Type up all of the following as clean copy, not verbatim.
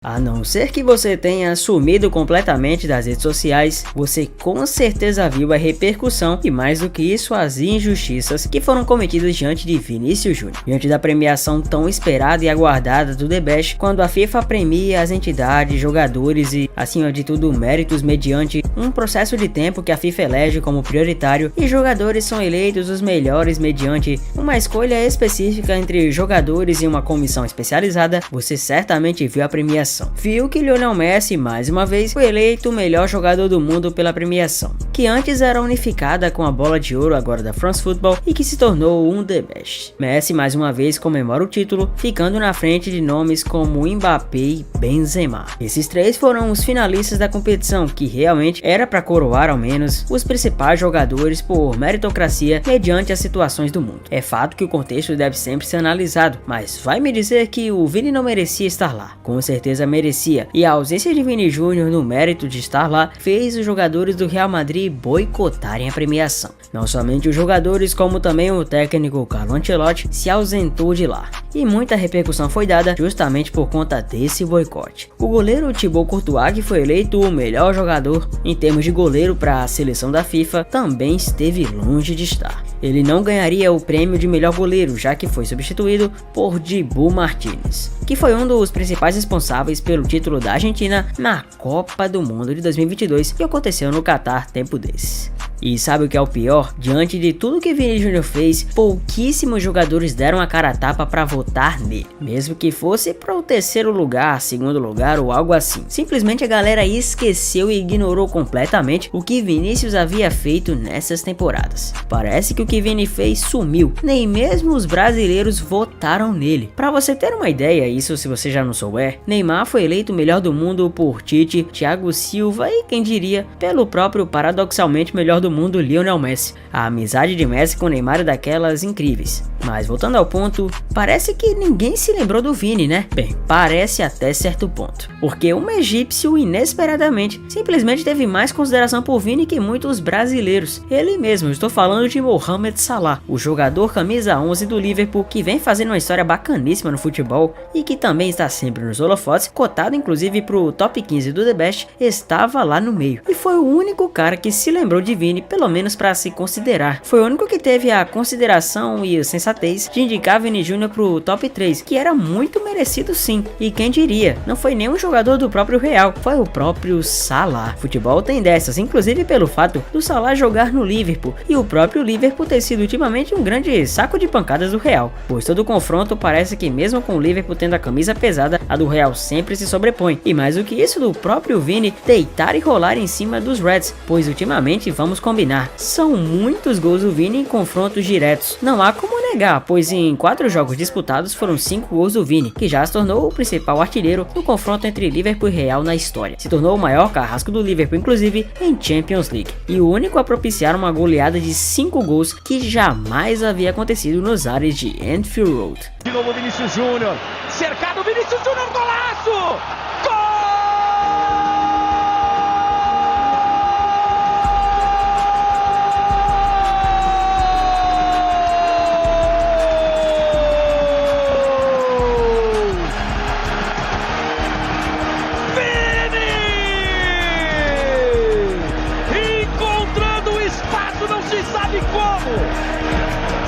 A não ser que você tenha sumido completamente das redes sociais, você com certeza viu a repercussão e, mais do que isso, as injustiças que foram cometidas diante de Vinícius Júnior. Diante da premiação tão esperada e aguardada do The Best, quando a FIFA premia as entidades, jogadores e, acima de tudo, méritos mediante um processo de tempo que a FIFA elege como prioritário, e jogadores são eleitos os melhores mediante uma escolha específica entre jogadores e uma comissão especializada, você certamente viu a premiação. Viu que Lionel Messi, mais uma vez, foi eleito o melhor jogador do mundo pela premiação, que antes era unificada com a bola de ouro agora da France Football e que se tornou um The Best. Messi mais uma vez comemora o título, ficando na frente de nomes como Mbappé e Benzema. Esses três foram os finalistas da competição, que realmente era para coroar ao menos os principais jogadores por meritocracia mediante as situações do mundo. É fato que o contexto deve sempre ser analisado, mas vai me dizer que o Vini não merecia estar lá? Com certeza merecia, e a ausência de Vini Júnior no mérito de estar lá fez os jogadores do Real Madrid boicotarem a premiação. Não somente os jogadores, como também o técnico Carlo Ancelotti se ausentou de lá, e muita repercussão foi dada justamente por conta desse boicote. O goleiro Thibaut Courtois, que foi eleito o melhor jogador em termos de goleiro para a seleção da FIFA, também esteve longe de estar. Ele não ganharia o prêmio de melhor goleiro, já que foi substituído por Dibu Martínez, que foi um dos principais responsáveis pelo título da Argentina na Copa do Mundo de 2022, que aconteceu no Catar tempo desses. E sabe o que é o pior? Diante de tudo que Vini Júnior fez, pouquíssimos jogadores deram a cara a tapa para votar nele, mesmo que fosse para o terceiro lugar, segundo lugar ou algo assim. Simplesmente a galera esqueceu e ignorou completamente o que Vinícius havia feito nessas temporadas. Parece que o que Vini fez sumiu, nem mesmo os brasileiros votaram nele. Para você ter uma ideia, isso se você já não souber, Neymar foi eleito o melhor do mundo por Tite, Thiago Silva e, quem diria, pelo próprio paradoxalmente melhor do mundo Lionel Messi. A amizade de Messi com Neymar é daquelas incríveis. Mas voltando ao ponto, parece que ninguém se lembrou do Vini, né? Bem, parece até certo ponto, porque um egípcio inesperadamente simplesmente teve mais consideração por Vini que muitos brasileiros. Ele mesmo, estou falando de Mohamed Salah, o jogador camisa 11 do Liverpool, que vem fazendo uma história bacaníssima no futebol e que também está sempre nos holofotes, cotado inclusive pro top 15 do The Best, estava lá no meio. E foi o único cara que se lembrou de Vini, pelo menos para se considerar. Foi o único que teve a consideração e a sensatez de indicar Vini Júnior pro top 3, que era muito merecido sim. E quem diria, não foi nenhum jogador do próprio Real, foi o próprio Salah. Futebol tem dessas, inclusive pelo fato do Salah jogar no Liverpool e o próprio Liverpool ter sido ultimamente um grande saco de pancadas do Real, pois todo confronto parece que mesmo com o Liverpool tendo a camisa pesada, a do Real sempre se sobrepõe. E mais do que isso, do próprio Vini deitar e rolar em cima dos Reds, pois ultimamente, vamos combinar, são muitos gols do Vini em confrontos diretos. Não há como negar, pois em 4 jogos disputados foram 5 gols do Vini, que já se tornou o principal artilheiro no confronto entre Liverpool e Real na história. Se tornou o maior carrasco do Liverpool, inclusive, em Champions League, e o único a propiciar uma goleada de 5 gols que jamais havia acontecido nos ares de Anfield Road. De novo Vinícius Júnior, cercado Vinícius Júnior, golaço!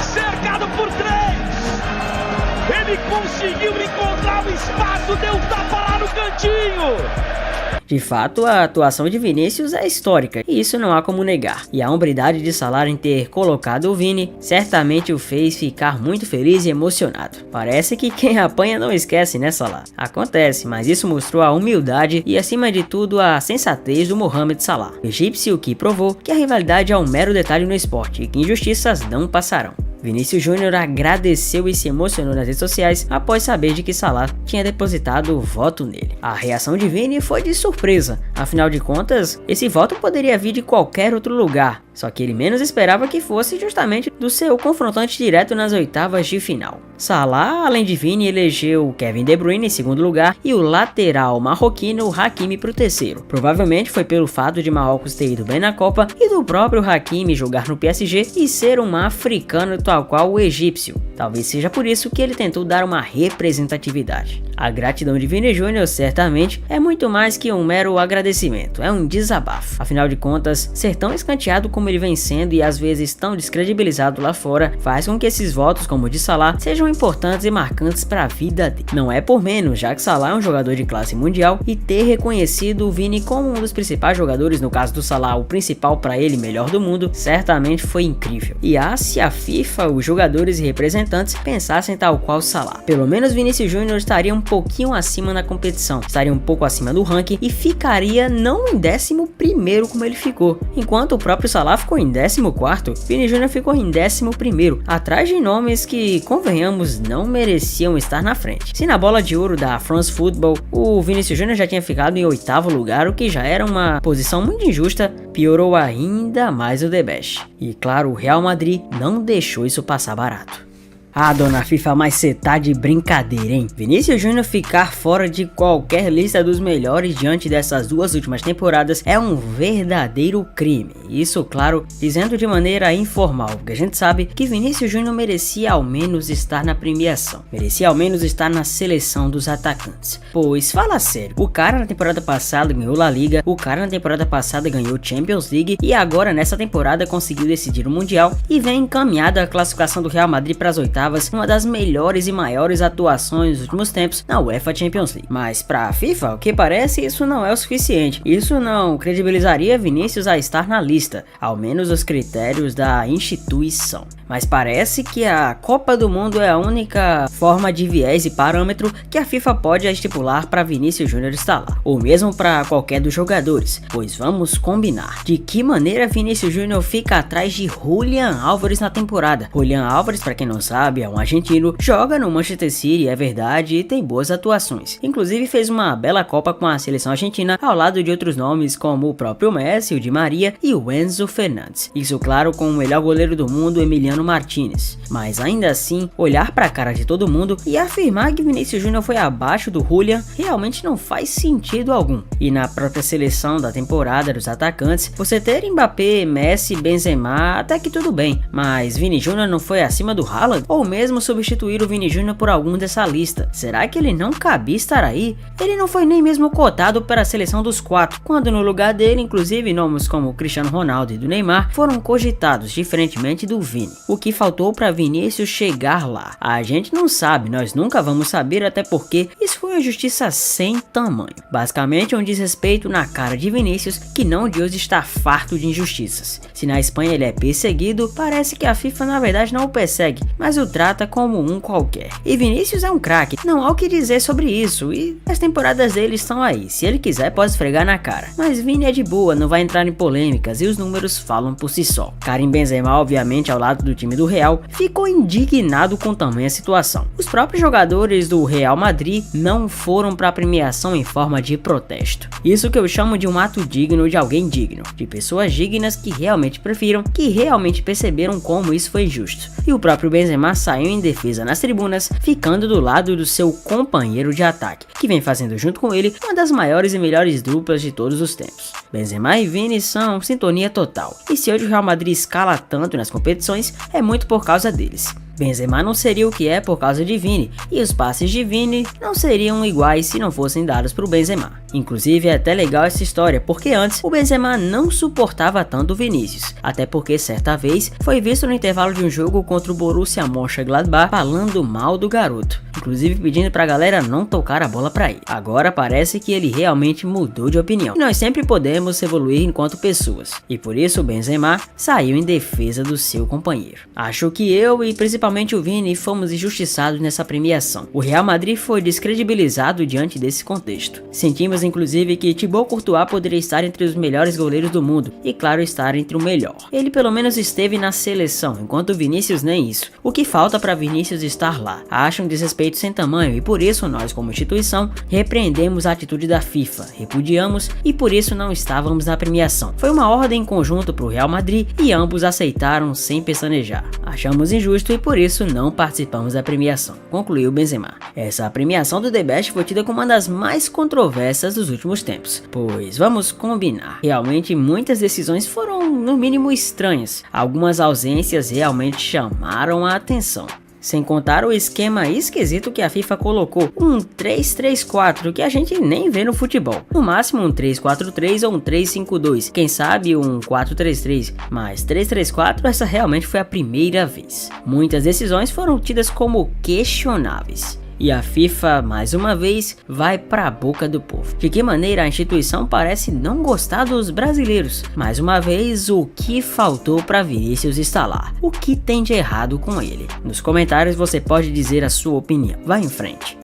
Cercado por 3, ele conseguiu encontrar o espaço, deu tapa lá no cantinho. De fato, a atuação de Vinícius é histórica, e isso não há como negar. E a hombridade de Salah em ter colocado o Vini certamente o fez ficar muito feliz e emocionado. Parece que quem apanha não esquece, né, Salah? Acontece, mas isso mostrou a humildade e, acima de tudo, a sensatez do Mohamed Salah, egípcio, que provou que a rivalidade é um mero detalhe no esporte e que injustiças não passarão. Vinícius Júnior agradeceu e se emocionou nas redes sociais após saber de que Salah tinha depositado o voto nele. A reação de Vini foi de surpresa, afinal de contas, esse voto poderia vir de qualquer outro lugar, Só que ele menos esperava que fosse justamente do seu confrontante direto nas oitavas de final. Salah, além de Vini, elegeu Kevin De Bruyne em segundo lugar e o lateral marroquino Hakimi para o terceiro. Provavelmente foi pelo fato de Marrocos ter ido bem na Copa e do próprio Hakimi jogar no PSG e ser um africano tal qual o egípcio. Talvez seja por isso que ele tentou dar uma representatividade. A gratidão de Vini Júnior certamente é muito mais que um mero agradecimento, é um desabafo. Afinal de contas, ser tão escanteado como ele vem sendo e às vezes tão descredibilizado lá fora faz com que esses votos, como o de Salah, sejam importantes e marcantes para a vida dele. Não é por menos, já que Salah é um jogador de classe mundial e ter reconhecido o Vini como um dos principais jogadores, no caso do Salah, o principal para ele, melhor do mundo, certamente foi incrível. E se a FIFA, os jogadores e representantes pensassem tal qual Salah. Pelo menos Vinícius Júnior estaria um pouquinho acima na competição, estaria um pouco acima do ranking e ficaria não em 11º como ele ficou, enquanto o próprio Salah ficou em 14º, Vini Júnior ficou em 11º, atrás de nomes que, convenhamos, não mereciam estar na frente. Se na bola de ouro da France Football, o Vinícius Júnior já tinha ficado em 8º lugar, o que já era uma posição muito injusta, piorou ainda mais o The Best. E claro, o Real Madrid não deixou isso passar barato. Ah, dona FIFA, mas cê tá de brincadeira, hein? Vinícius Júnior ficar fora de qualquer lista dos melhores diante dessas duas últimas temporadas é um verdadeiro crime. Isso, claro, dizendo de maneira informal, porque a gente sabe que Vinícius Júnior merecia ao menos estar na premiação. Merecia ao menos estar na seleção dos atacantes. Pois, fala sério, o cara na temporada passada ganhou La Liga, o cara na temporada passada ganhou Champions League e agora nessa temporada conseguiu decidir o Mundial e vem encaminhada a classificação do Real Madrid para as oitavas, uma das melhores e maiores atuações dos últimos tempos na UEFA Champions League. Mas para a FIFA, o que parece, isso não é o suficiente. Isso não credibilizaria Vinícius a estar na lista, ao menos os critérios da instituição. Mas parece que a Copa do Mundo é a única forma de viés e parâmetro que a FIFA pode estipular para Vinícius Júnior estar lá, ou mesmo para qualquer dos jogadores, pois vamos combinar. De que maneira Vinícius Júnior fica atrás de Julián Álvares na temporada? Julián Álvares, para quem não sabe, é um argentino, joga no Manchester City, é verdade, e tem boas atuações. Inclusive fez uma bela Copa com a seleção argentina, ao lado de outros nomes como o próprio Messi, o Di Maria e o Enzo Fernandes. Isso, claro, com o melhor goleiro do mundo, Emiliano Martinez. Mas ainda assim, olhar para a cara de todo mundo e afirmar que Vinícius Júnior foi abaixo do Julián realmente não faz sentido algum. E na própria seleção da temporada dos atacantes, você ter Mbappé, Messi, Benzema, até que tudo bem, mas Vini Júnior não foi acima do Haaland? Ou mesmo substituir o Vini Júnior por algum dessa lista? Será que ele não cabia estar aí? Ele não foi nem mesmo cotado para a seleção dos 4, quando no lugar dele, inclusive, nomes como Cristiano Ronaldo e do Neymar foram cogitados, diferentemente do Vini. O que faltou para Vinícius chegar lá? A gente não sabe, nós nunca vamos saber, até porque isso foi uma justiça sem tamanho. Basicamente um desrespeito na cara de Vinícius, que não de hoje está farto de injustiças. Se na Espanha ele é perseguido, parece que a FIFA na verdade não o persegue, mas o trata como um qualquer. E Vinícius é um craque, não há o que dizer sobre isso, e as temporadas dele estão aí, se ele quiser pode esfregar na cara. Mas Vini é de boa, não vai entrar em polêmicas e os números falam por si só. Karim Benzema, obviamente ao lado do time do Real, ficou indignado com tamanha situação. Os próprios jogadores do Real Madrid não foram para a premiação em forma de protesto. Isso que eu chamo de um ato digno de alguém digno, de pessoas dignas que realmente prefiram, que realmente perceberam como isso foi injusto. E o próprio Benzema saiu em defesa nas tribunas, ficando do lado do seu companheiro de ataque, que vem fazendo junto com ele uma das maiores e melhores duplas de todos os tempos. Benzema e Vini são sintonia total, e se hoje o Real Madrid escala tanto nas competições, é muito por causa deles. Benzema não seria o que é por causa de Vini, e os passes de Vini não seriam iguais se não fossem dados para o Benzema. Inclusive é até legal essa história, porque antes o Benzema não suportava tanto o Vinícius, até porque certa vez foi visto no intervalo de um jogo contra o Borussia Mönchengladbach falando mal do garoto, inclusive pedindo pra galera não tocar a bola pra ele. Agora parece que ele realmente mudou de opinião, e nós sempre podemos evoluir enquanto pessoas, e por isso o Benzema saiu em defesa do seu companheiro. Acho que eu e principalmente principalmente o Vini, fomos injustiçados nessa premiação. O Real Madrid foi descredibilizado diante desse contexto. Sentimos inclusive que Thibaut Courtois poderia estar entre os melhores goleiros do mundo e claro, estar entre o melhor. Ele pelo menos esteve na seleção, enquanto Vinícius nem isso. O que falta para Vinícius estar lá? Acho um desrespeito sem tamanho e por isso nós, como instituição, repreendemos a atitude da FIFA, repudiamos e por isso não estávamos na premiação. Foi uma ordem em conjunto para o Real Madrid e ambos aceitaram sem pestanejar. Achamos injusto e por isso não participamos da premiação, concluiu Benzema. Essa premiação do The Best foi tida como uma das mais controversas dos últimos tempos, pois vamos combinar, realmente muitas decisões foram no mínimo estranhas, algumas ausências realmente chamaram a atenção. Sem contar o esquema esquisito que a FIFA colocou, um 3-3-4 que a gente nem vê no futebol. No máximo um 3-4-3 ou um 3-5-2, quem sabe um 4-3-3, mas 3-3-4 essa realmente foi a primeira vez. Muitas decisões foram tidas como questionáveis. E a FIFA, mais uma vez, vai para a boca do povo. De que maneira a instituição parece não gostar dos brasileiros? Mais uma vez, o que faltou para Vinícius estar lá? O que tem de errado com ele? Nos comentários você pode dizer a sua opinião. Vai em frente.